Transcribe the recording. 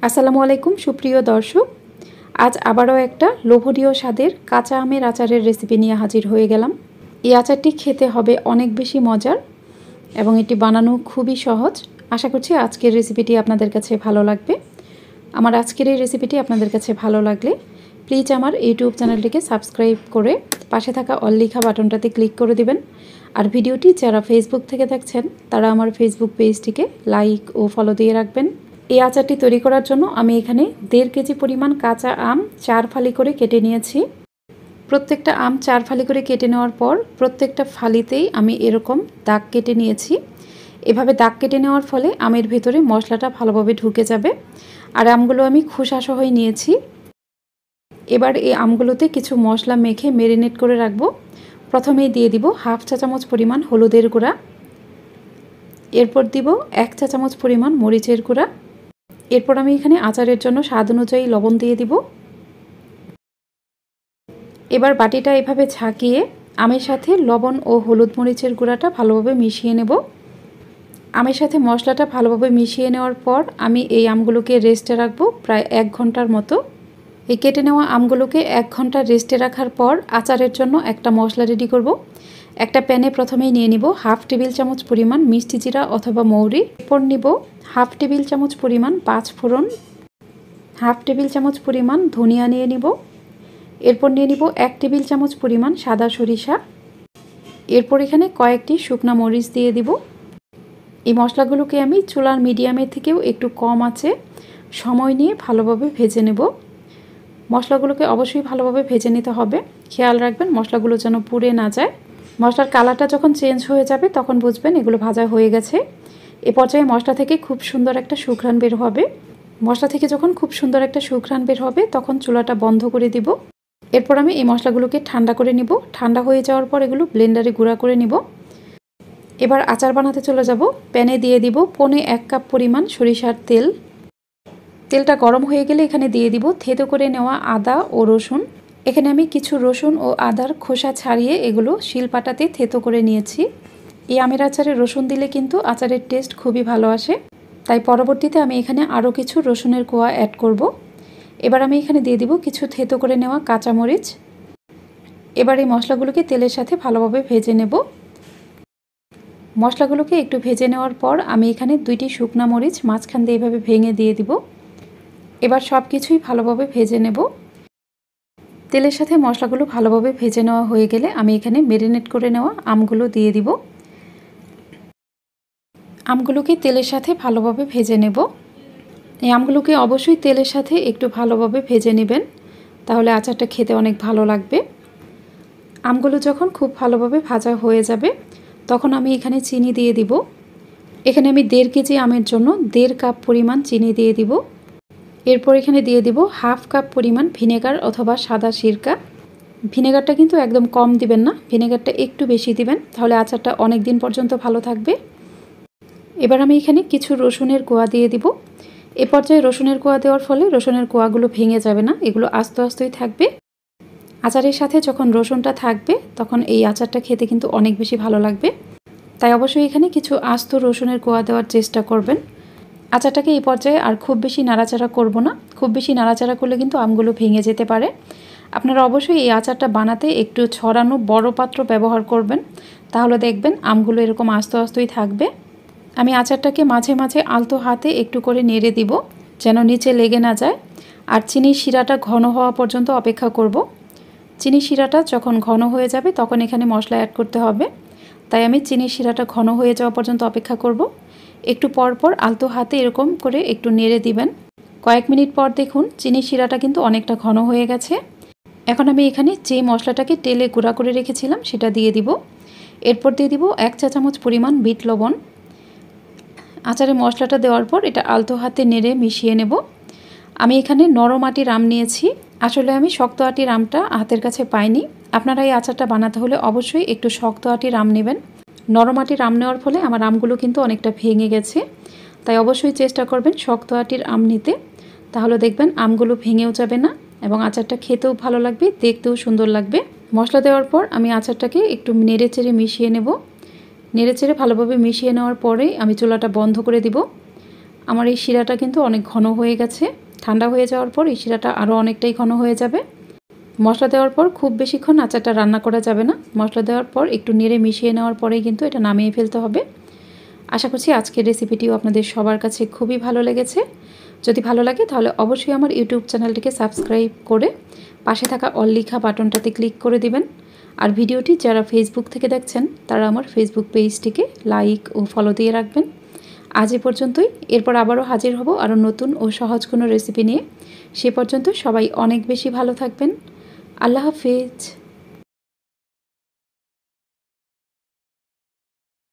আসসালামু আলাইকুম সুপ্রিয় দর্শক, আজ আবারও একটা লোভনীয় স্বাদের কাঁচা আমের আচারের রেসিপি নিয়ে হাজির হয়ে গেলাম। এই আচারটি খেতে হবে অনেক বেশি মজার এবং এটি বানানো খুবই সহজ। আশা করছি আজকের রেসিপিটি আপনাদের কাছে ভালো লাগবে। আমার আজকের এই রেসিপিটি আপনাদের কাছে ভালো লাগলে প্লিজ আমার ইউটিউব চ্যানেলটিকে সাবস্ক্রাইব করে পাশে থাকা অল লেখা বাটনটাতে ক্লিক করে দিবেন। আর ভিডিওটি যারা ফেসবুক থেকে দেখছেন তারা আমার ফেসবুক পেজটিকে লাইক ও ফলো দিয়ে রাখবেন। এই আচারটি তৈরি করার জন্য আমি এখানে 1.5 কেজি পরিমাণ কাঁচা আম 4 ফালি করে কেটে নিয়েছি। প্রত্যেকটা আম 4 ফালি করে কেটে নেওয়ার পর প্রত্যেকটা ফালিতেই আমি এরকম দাগ কেটে নিয়েছি। এভাবে দাগ কেটে নেওয়ার ফলে আমের ভেতরে মশলাটা ভালোভাবে ঢুকে যাবে। আর আমগুলো আমি খোসা সহই নিয়েছি। এবার এই আমগুলোতে কিছু মশলা মেখে ম্যারিনেট করে রাখবো। প্রথমেই দিয়ে দিব 1/2 চা চামচ পরিমাণ হলুদের গুঁড়া, এরপর দিব 1 চা চামচ পরিমাণ মরিচের গুঁড়া, এরপর আমি এখানে আচারের জন্য স্বাদ অনুযায়ী লবণ দিয়ে দিব। এবার বাটিটা এভাবে ঝাঁকিয়ে আমের সাথে লবণ ও হলুদ মরিচের গুঁড়াটা ভালোভাবে মিশিয়ে নেব। আমের সাথে মশলাটা ভালোভাবে মিশিয়ে নেওয়ার পর আমি এই আমগুলোকে রেস্টে রাখবো প্রায় 1 ঘন্টার মতো। এই কেটে নেওয়া আমগুলোকে 1 ঘন্টা রেস্টে রাখার পর আচারের জন্য একটা মশলা রেডি করব। একটা প্যানে প্রথমেই নিয়ে নিব 1/2 টেবিল চামচ পরিমাণ মিষ্টি জিরা অথবা মৌরি, এরপর নিব 1/2 টেবিল চামচ পরিমাণ 5 ফোড়ন, 1/2 টেবিল চামচ পরিমাণ ধনিয়া নিয়ে নিব, এরপর নিয়ে নিব 1 টেবিল চামচ পরিমাণ সাদা সরিষা, এরপর এখানে কয়েকটি শুকনা মরিচ দিয়ে দিব। এই মশলাগুলোকে আমি চুলার মিডিয়ামের থেকেও একটু কম আঁচে সময় নিয়ে ভালোভাবে ভেজে নেব। মশলাগুলোকে অবশ্যই ভালোভাবে ভেজে নিতে হবে। খেয়াল রাখবেন মশলাগুলো যেন পুড়ে না যায়। মশলার কালারটা যখন চেঞ্জ হয়ে যাবে তখন বুঝবেন এগুলো ভাজা হয়ে গেছে। এ পর্যায়ে মশলা থেকে খুব সুন্দর একটা সুঘ্রাণ বের হবে। মশলা থেকে যখন খুব সুন্দর একটা সুঘ্রাণ বের হবে তখন চুলাটা বন্ধ করে দিব। এরপর আমি এই মশলাগুলোকে ঠান্ডা করে নিব। ঠান্ডা হয়ে যাওয়ার পর এগুলো ব্লেন্ডারে গুঁড়া করে নিব। এবার আচার বানাতে চলে যাব। প্যানে দিয়ে দিব 1.25 কাপ পরিমাণ সরিষার তেল। তেলটা গরম হয়ে গেলে এখানে দিয়ে দিব থেতো করে নেওয়া আদা ও রসুন। এখানে আমি কিছু রসুন ও আদার খোসা ছাড়িয়ে এগুলো শিলপাটাতে থেতো করে নিয়েছি। এই আমের আচারে রসুন দিলে কিন্তু আচারের টেস্ট খুবই ভালো আসে, তাই পরবর্তীতে আমি এখানে আরও কিছু রসুনের কোয়া অ্যাড করব। এবার আমি এখানে দিয়ে দিব কিছু থেতো করে নেওয়া কাঁচামরিচ। এবার এই মশলাগুলোকে তেলের সাথে ভালোভাবে ভেজে নেব। মশলাগুলোকে একটু ভেজে নেওয়ার পর আমি এখানে 2টি শুকনা মরিচ মাঝখান দিয়ে এভাবে ভেঙে দিয়ে দিব। এবার সব কিছুই ভালোভাবে ভেজে নেব। তেলের সাথে মশলাগুলো ভালোভাবে ভেজে নেওয়া হয়ে গেলে আমি এখানে ম্যারিনেট করে নেওয়া আমগুলো দিয়ে দিব। আমগুলোকে তেলের সাথে ভালোভাবে ভেজে নেব। এই আমগুলোকে অবশ্যই তেলের সাথে একটু ভালোভাবে ভেজে নেবেন, তাহলে আচারটা খেতে অনেক ভালো লাগবে। আমগুলো যখন খুব ভালোভাবে ভাজা হয়ে যাবে তখন আমি এখানে চিনি দিয়ে দিব। এখানে আমি 1.5 কেজি আমের জন্য 1.5 কাপ পরিমাণ চিনি দিয়ে দিব। এরপর এখানে দিয়ে দিব 1/2 কাপ পরিমাণ ভিনেগার অথবা সাদা সিরকা। ভিনেগারটা কিন্তু একদম কম দিবেন না, ভিনেগারটা একটু বেশি দিবেন, তাহলে আচারটা অনেক দিন পর্যন্ত ভালো থাকবে। এবার আমি এখানে কিছু রসুনের কোয়া দিয়ে দিব। এ পর্যায়ে রসুনের কোয়া দেওয়ার ফলে রসুনের কোয়াগুলো ভেঙে যাবে না, এগুলো আস্তে আস্তেই থাকবে। আচারের সাথে যখন রসুনটা থাকবে তখন এই আচারটা খেতে কিন্তু অনেক বেশি ভালো লাগবে। তাই অবশ্যই এখানে কিছু আস্ত রসুনের কোয়া দেওয়ার চেষ্টা করবেন। আচারটাকে এই পর্যায়ে আর খুব বেশি নাড়াচাড়া করব না, খুব বেশি নাড়াচাড়া করলে কিন্তু আমগুলো ভেঙে যেতে পারে। আপনারা অবশ্যই এই আচারটা বানাতে একটু ছড়ানো বড় পাত্র ব্যবহার করবেন, তাহলে দেখবেন আমগুলো এরকম আস্তে আস্তেই থাকবে। আমি আচারটাকে মাঝে মাঝে আলতো হাতে একটু করে নেড়ে দিব যেন নিচে লেগে না যায়। আর চিনির শিরাটা ঘন হওয়া পর্যন্ত অপেক্ষা করব। চিনির শিরাটা যখন ঘন হয়ে যাবে তখন এখানে মশলা অ্যাড করতে হবে, তাই আমি চিনির শিরাটা ঘন হয়ে যাওয়া পর্যন্ত অপেক্ষা করব। একটু পর পর আলতো হাতে এরকম করে একটু নেড়ে দিবেন। কয়েক মিনিট পর দেখুন চিনির শিরাটা কিন্তু অনেকটা ঘন হয়ে গেছে। এখন আমি এখানে যে মশলাটাকে তেলে গুঁড়া করে রেখেছিলাম সেটা দিয়ে দিব। এরপর দিয়ে দিব 1 চা চামচ পরিমাণ বিট লবণ। আচারে মশলাটা দেওয়ার পর এটা আলতো হাতে নেড়ে মিশিয়ে নেব। আমি এখানে নরম আটির আম নিয়েছি, আসলে আমি শক্ত আটির আমটা হাতের কাছে পাইনি। আপনারা এই আচারটা বানাতে হলে অবশ্যই একটু শক্ত আটির আম নেবেন। নরম আটির আম নেওয়ার ফলে আমার আমগুলো কিন্তু অনেকটা ভেঙে গেছে, তাই অবশ্যই চেষ্টা করবেন শক্ত আটির আম নিতে, তাহলে দেখবেন আমগুলো ভেঙেও যাবে না এবং আচারটা খেতেও ভালো লাগবে, দেখতেও সুন্দর লাগবে। মশলা দেওয়ার পর আমি আচারটাকে একটু নেড়েচেড়ে মিশিয়ে নেব। নেড়েচেড়ে ভালোভাবে মিশিয়ে নেওয়ার পরেই আমি চুলাটা বন্ধ করে দিব। আমার এই শিরাটা কিন্তু অনেক ঘন হয়ে গেছে। ঠান্ডা হয়ে যাওয়ার পর এই শিরাটা আরও অনেকটাই ঘন হয়ে যাবে। মশলা দেওয়ার পর খুব বেশিক্ষণ আচারটা রান্না করা যাবে না। মশলা দেওয়ার পর একটু নেড়ে মিশিয়ে নেওয়ার পরেই কিন্তু এটা নামিয়ে ফেলতে হবে। আশা করছি আজকের রেসিপিটিও আপনাদের সবার কাছে খুবই ভালো লেগেছে। যদি ভালো লাগে তাহলে অবশ্যই আমার ইউটিউব চ্যানেলটিকে সাবস্ক্রাইব করে পাশে থাকা অল লেখা বাটনটাতে ক্লিক করে দিবেন। আর ভিডিওটি যারা ফেসবুক থেকে দেখছেন তারা আমার ফেসবুক পেজটিকে লাইক ও ফলো দিয়ে রাখবেন। আজ এ পর্যন্তই। এরপর আবারও হাজির হব আরও নতুন ও সহজ কোনো রেসিপি নিয়ে। সে পর্যন্ত সবাই অনেক বেশি ভালো থাকবেন। আল্লাহ হাফেজ।